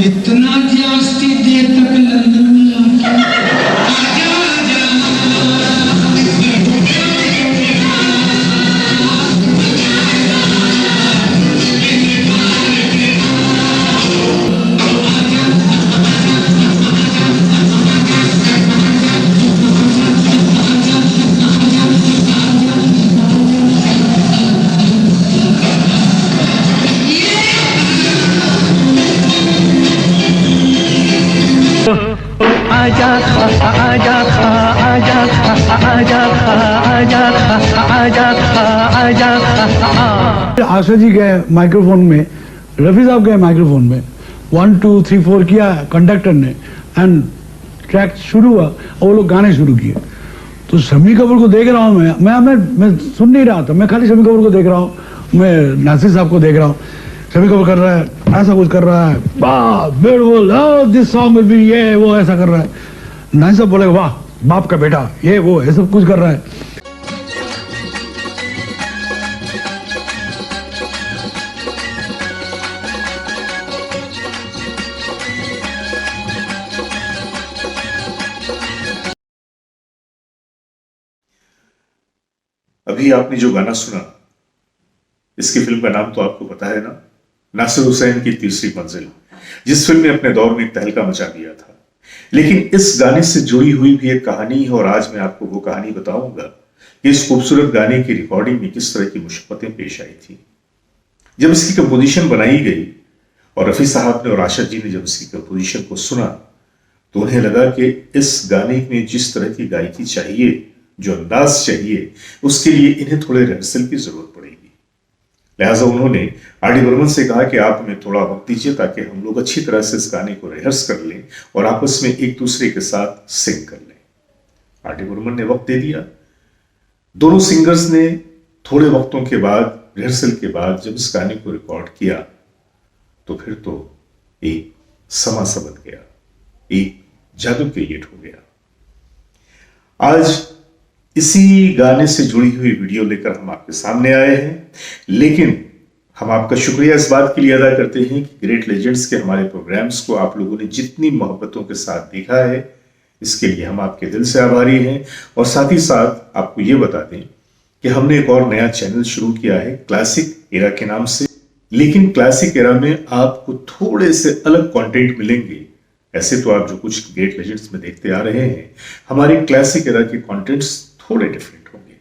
इतना जास्ती देर तक लंदन में आजा आजा आजा आजा आजा आजा आजा आजा आजा। आशा जी गए माइक्रोफोन में, रफी साहब गए माइक्रोफोन में, 1 2 3 4 किया कंडक्टर ने एंड ट्रैक शुरू हुआ और वो लोग गाने शुरू किए। तो शम्मी कपूर को देख रहा हूँ मैं सुन नहीं रहा था, मैं खाली शम्मी कपूर को देख रहा हूँ, मैं नासिर साहब को देख रहा हूँ। शम्मी कपूर कर रहा है, ऐसा कुछ कर रहा है, वाह beautiful, this song will be, ये वो ऐसा कर रहा है। नासिर साहब बोले वाह बाप का बेटा, ये वो ये सब कुछ कर रहा है। अभी आपने जो गाना सुना, इसकी फिल्म का नाम तो आपको पता है ना, नासिर हुसैन की तीसरी मंजिल, जिस फिल्म ने अपने दौर में एक तहलका मचा दिया था। लेकिन इस गाने से जुड़ी हुई भी एक कहानी है और आज मैं आपको वो कहानी बताऊंगा कि इस खूबसूरत गाने की रिकॉर्डिंग में किस तरह की मुश्किलें पेश आई थी। जब इसकी कंपोजिशन बनाई गई और रफी साहब ने और आशा जी ने जब इसकी कंपोजिशन को सुना तो उन्हें लगा कि इस गाने में जिस तरह की गायकी चाहिए, जो अंदाज चाहिए, उसके लिए इन्हें थोड़े रिहर्सल की जरूरत पड़ेगी। लिहाजा उन्होंने आर.डी. बर्मन से कहा कि आप हमें थोड़ा वक्त दीजिए ताकि हम लोग अच्छी तरह से इस गाने को रिहर्स कर लें और आपस में एक दूसरे के साथ सिंग कर लें। आर.डी. बर्मन ने वक्त दे दिया। दोनों सिंगर्स ने थोड़े वक्तों के बाद, रिहर्सल के बाद जब इस गाने को रिकॉर्ड किया तो फिर तो एक समा सा बन गया, एक जादू क्रिएट हो गया। आज इसी गाने से जुड़ी हुई वीडियो लेकर हम आपके सामने आए हैं, लेकिन हम आपका शुक्रिया इस बात के लिए अदा करते हैं कि ग्रेट लेजेंड्स के हमारे प्रोग्राम्स को आप लोगों ने जितनी मोहब्बतों के साथ देखा है, इसके लिए हम आपके दिल से आभारी हैं। और साथ ही साथ आपको ये बता दें कि हमने एक और नया चैनल शुरू किया है क्लासिक एरा के नाम से, लेकिन क्लासिक एरा में आपको थोड़े से अलग कंटेंट मिलेंगे। ऐसे तो आप जो कुछ ग्रेट लेजेंड्स में देखते आ रहे हैं, हमारे क्लासिक एरा के कंटेंट्स थोड़े डिफरेंट होंगे।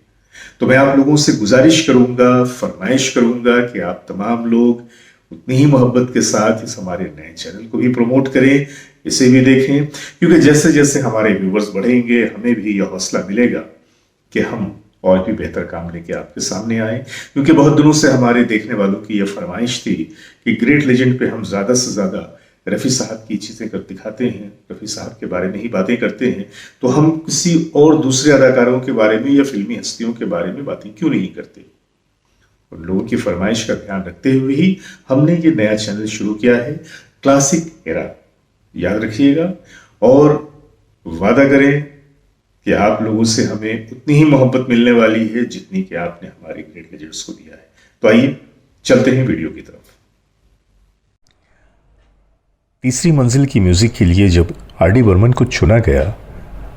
तो मैं आप लोगों से गुजारिश करूंगा, फरमाइश करूंगा कि आप तमाम लोग उतनी ही मोहब्बत के साथ इस हमारे नए चैनल को भी प्रमोट करें, इसे भी देखें, क्योंकि जैसे जैसे हमारे व्यूवर्स बढ़ेंगे हमें भी यह हौसला मिलेगा कि हम और भी बेहतर काम लेके आपके सामने आए। क्योंकि बहुत दिनों से हमारे देखने वालों की यह फरमाइश थी कि ग्रेट लेजेंड पे हम ज्यादा से ज्यादा रफी साहब की चीजें कर दिखाते हैं, रफी साहब के बारे में ही बातें करते हैं, तो हम किसी और दूसरे अदाकारों के बारे में या फिल्मी हस्तियों के बारे में बातें क्यों नहीं करते। उन लोगों की फरमाइश का ध्यान रखते हुए ही हमने ये नया चैनल शुरू किया है क्लासिक एरा। याद रखिएगा और वादा करें कि आप लोगों से हमें उतनी ही मोहब्बत मिलने वाली है जितनी कि आपने हमारे ग्रेट लेजेंड्स को दिया है। तो आइए चलते हैं वीडियो की तरफ। तीसरी मंजिल की म्यूजिक के लिए जब आर.डी. बर्मन को चुना गया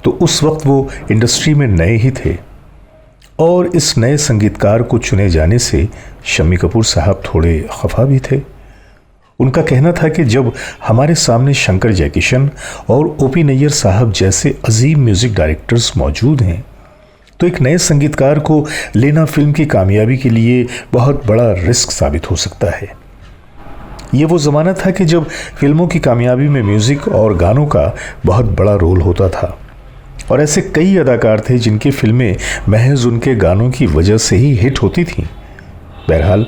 तो उस वक्त वो इंडस्ट्री में नए ही थे और इस नए संगीतकार को चुने जाने से शम्मी कपूर साहब थोड़े खफा भी थे। उनका कहना था कि जब हमारे सामने शंकर जयकिशन और ओ.पी. नैयर साहब जैसे अजीम म्यूजिक डायरेक्टर्स मौजूद हैं तो एक नए संगीतकार को लेना फिल्म की कामयाबी के लिए बहुत बड़ा रिस्क साबित हो सकता है। ये वो ज़माना था कि जब फिल्मों की कामयाबी में म्यूज़िक और गानों का बहुत बड़ा रोल होता था और ऐसे कई अदाकार थे जिनकी फिल्में महज उनके गानों की वजह से ही हिट होती थीं। बहरहाल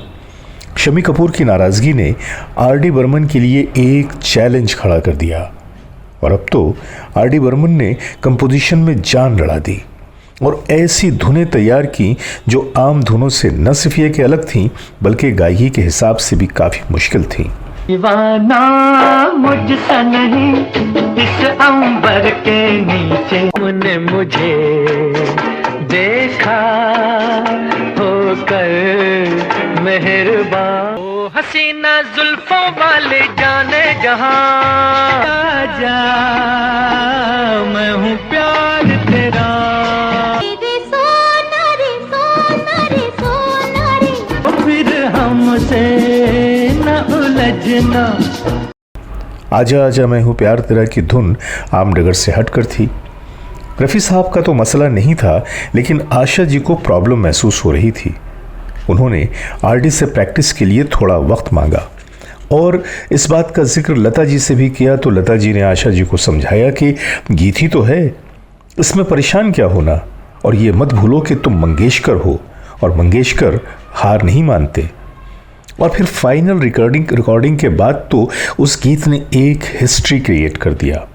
शम्मी कपूर की नाराज़गी ने आर.डी. बर्मन के लिए एक चैलेंज खड़ा कर दिया और अब तो आर.डी. बर्मन ने कंपोजिशन में जान लड़ा दी और ऐसी धुनें तैयार की जो आम धुनों से न सिर्फ ये कि अलग थीं बल्कि गायकी के हिसाब से भी काफ़ी मुश्किल थीं। दीवाना मुझसे नहीं इस अंबर के नीचे तुमने मुझे देखा होकर मेहरबान। ओ हसीना जुल्फों वाले जाने जहां, आजा मैं हूँ प्यार तेरा। रे सोना रे सोना रे सोना रे, फिर हमसे न उलझना। आजा आजा मैं हूँ प्यार तेरा की धुन आम डगर से हटकर थी। रफ़ी साहब का तो मसला नहीं था, लेकिन आशा जी को प्रॉब्लम महसूस हो रही थी। उन्होंने आरडी से प्रैक्टिस के लिए थोड़ा वक्त मांगा और इस बात का जिक्र लता जी से भी किया, तो लता जी ने आशा जी को समझाया कि गीत ही तो है, इसमें परेशान क्या होना, और ये मत भूलो कि तुम मंगेशकर हो और मंगेशकर हार नहीं मानते। और फिर फाइनल रिकॉर्डिंग के बाद तो उस गीत ने एक हिस्ट्री क्रिएट कर दिया।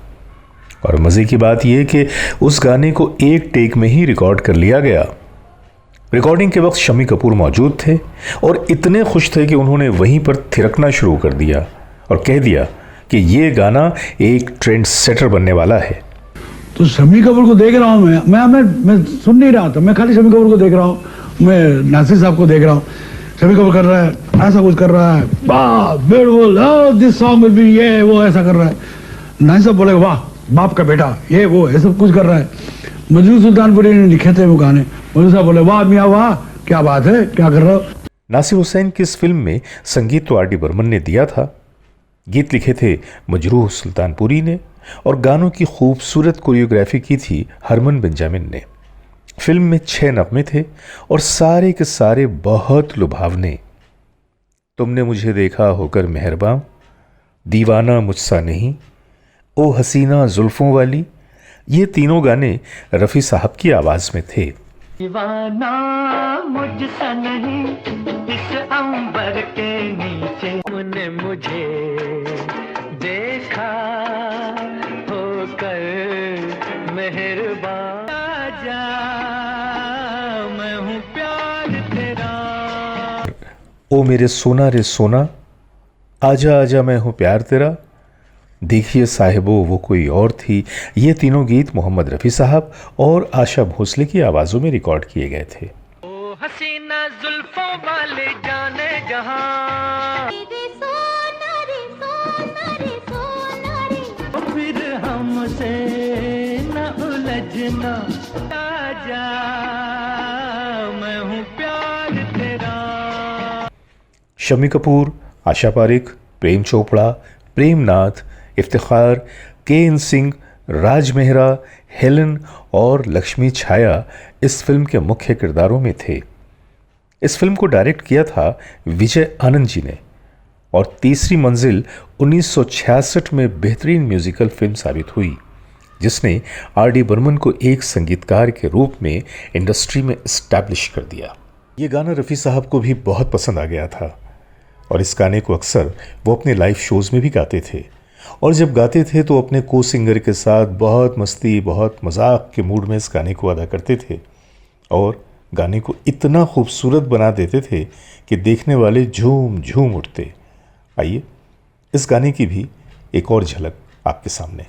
और मज़े की बात यह कि उस गाने को एक टेक में ही रिकॉर्ड कर लिया गया। रिकॉर्डिंग के वक्त शम्मी कपूर मौजूद थे और इतने खुश थे कि उन्होंने वहीं पर थिरकना शुरू कर दिया और कह दिया कि ये गाना एक ट्रेंड सेटर बनने वाला है। तो शम्मी कपूर को देख रहा हूँ मैं सुन नहीं रहा था, मैं खाली शम्मी कपूर को देख रहा हूँ, मैं नासिर साहब को देख रहा हूँ। शम्मी कपूर कर रहा है, ऐसा कुछ कर रहा है, वाह beautiful, this song will be, ये वो ऐसा कर रहा है। नासिर साहब बोले वाह बाप का बेटा, ये वो ये सब कुछ कर रहा है। मजनू सुल्तानपुरी ने लिखे थे वो गाने, मजनू साहब बोले वाह मियाँ वाह, क्या बात है, क्या कर रहे हो। नासिर हुसैन की इस फिल्म में संगीत तो आर.डी. बर्मन ने दिया था, गीत लिखे थे मजरूह सुल्तानपुरी ने और गानों की खूबसूरत कोरियोग्राफी की थी हरमन बेंजामिन ने। फिल्म में 6 नगमे थे और सारे के सारे बहुत लुभावने। तुमने मुझे देखा होकर मेहरबान, दीवाना मुझसा नहीं, ओ हसीना जुल्फों वाली, ये तीनों गाने रफ़ी साहब की आवाज़ में थे। दीवाना मुझसा नहीं, इस अंबर के नीचे तुमने मुझे देखा होकर मेहरबान। आजा मैं हूँ प्यार तेरा। ओ मेरे सोना रे सोना, आजा आजा मैं हूँ प्यार तेरा, देखिए साहिबो वो कोई और थी। ये तीनों गीत मोहम्मद रफ़ी साहब और आशा भोसले की आवाज़ों में रिकॉर्ड किए गए थे। ओ हसीना जुल्फों वाले जाने जहां, रे सोना रे सोना रे सोना रे, फिर हमसे न उलझना। आजा मैं हूँ प्यार तेरा। शम्मी कपूर, आशा पारिक, प्रेम चोपड़ा, प्रेमनाथ, इफ्तिखार, के.एन. सिंह, राज मेहरा, हेलन और लक्ष्मी छाया इस फिल्म के मुख्य किरदारों में थे। इस फिल्म को डायरेक्ट किया था विजय आनंद जी ने और तीसरी मंजिल 1966 में बेहतरीन म्यूजिकल फिल्म साबित हुई, जिसने आर.डी. बर्मन को एक संगीतकार के रूप में इंडस्ट्री में इस्टेब्लिश कर दिया। ये गाना रफ़ी साहब को भी बहुत पसंद आ गया था और इस गाने को अक्सर वो अपने लाइव शोज़ में भी गाते थे और जब गाते थे तो अपने को सिंगर के साथ बहुत मस्ती, बहुत मजाक के मूड में इस गाने को अदा करते थे और गाने को इतना खूबसूरत बना देते थे कि देखने वाले झूम झूम उठते। आइए इस गाने की भी एक और झलक आपके सामने।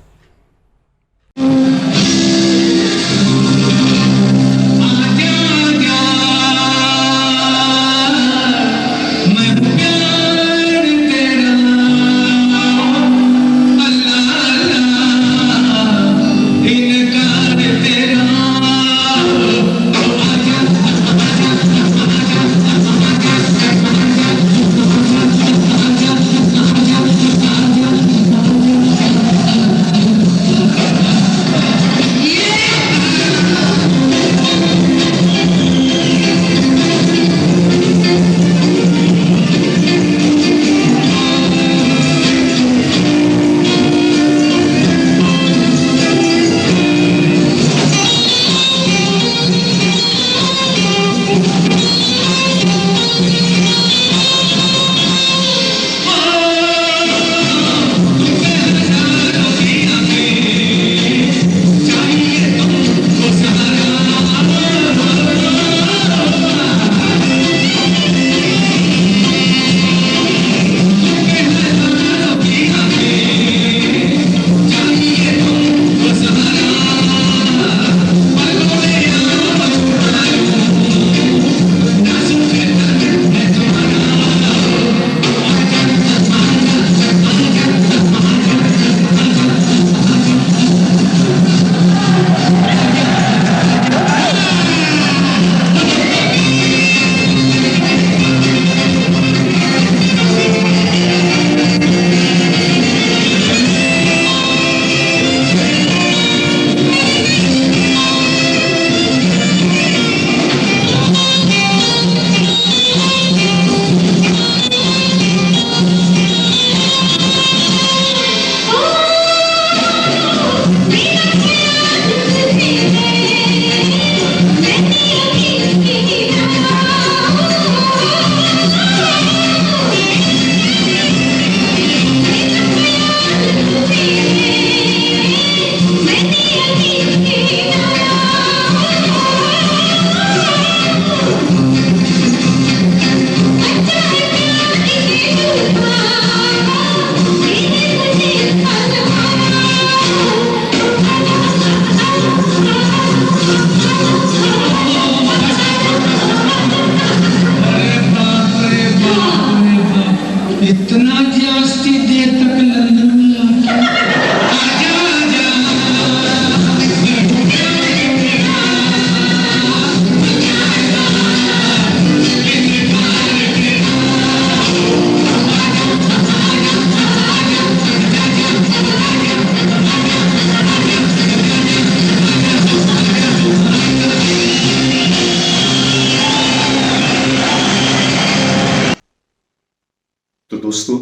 दोस्तों,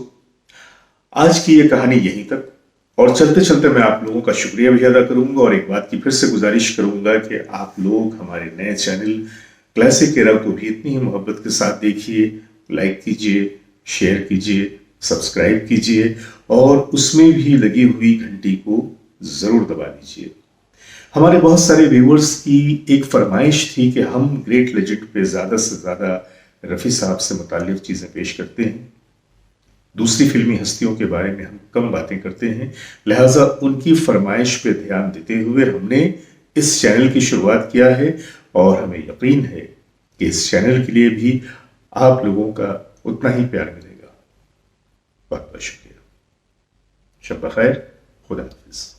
आज की ये कहानी यहीं तक, और चलते चलते मैं आप लोगों का शुक्रिया भी अदा करूंगा और एक बात की फिर से गुजारिश करूंगा कि आप लोग हमारे नए चैनल क्लासिक एरा को भी इतनी ही मोहब्बत के साथ देखिए, लाइक कीजिए, शेयर कीजिए, सब्सक्राइब कीजिए और उसमें भी लगी हुई घंटी को जरूर दबा दीजिए। हमारे बहुत सारे व्यूअर्स की एक फरमाइश थी कि हम ग्रेट लेजेंड पे ज्यादा से ज्यादा रफी साहब से मुताल्लिक चीजें पेश करते हैं, दूसरी फिल्मी हस्तियों के बारे में हम कम बातें करते हैं, लिहाजा उनकी फरमाइश पे ध्यान देते हुए हमने इस चैनल की शुरुआत किया है और हमें यकीन है कि इस चैनल के लिए भी आप लोगों का उतना ही प्यार मिलेगा। बहुत बहुत शुक्रिया। शब बखैर, खुदा हाफिज।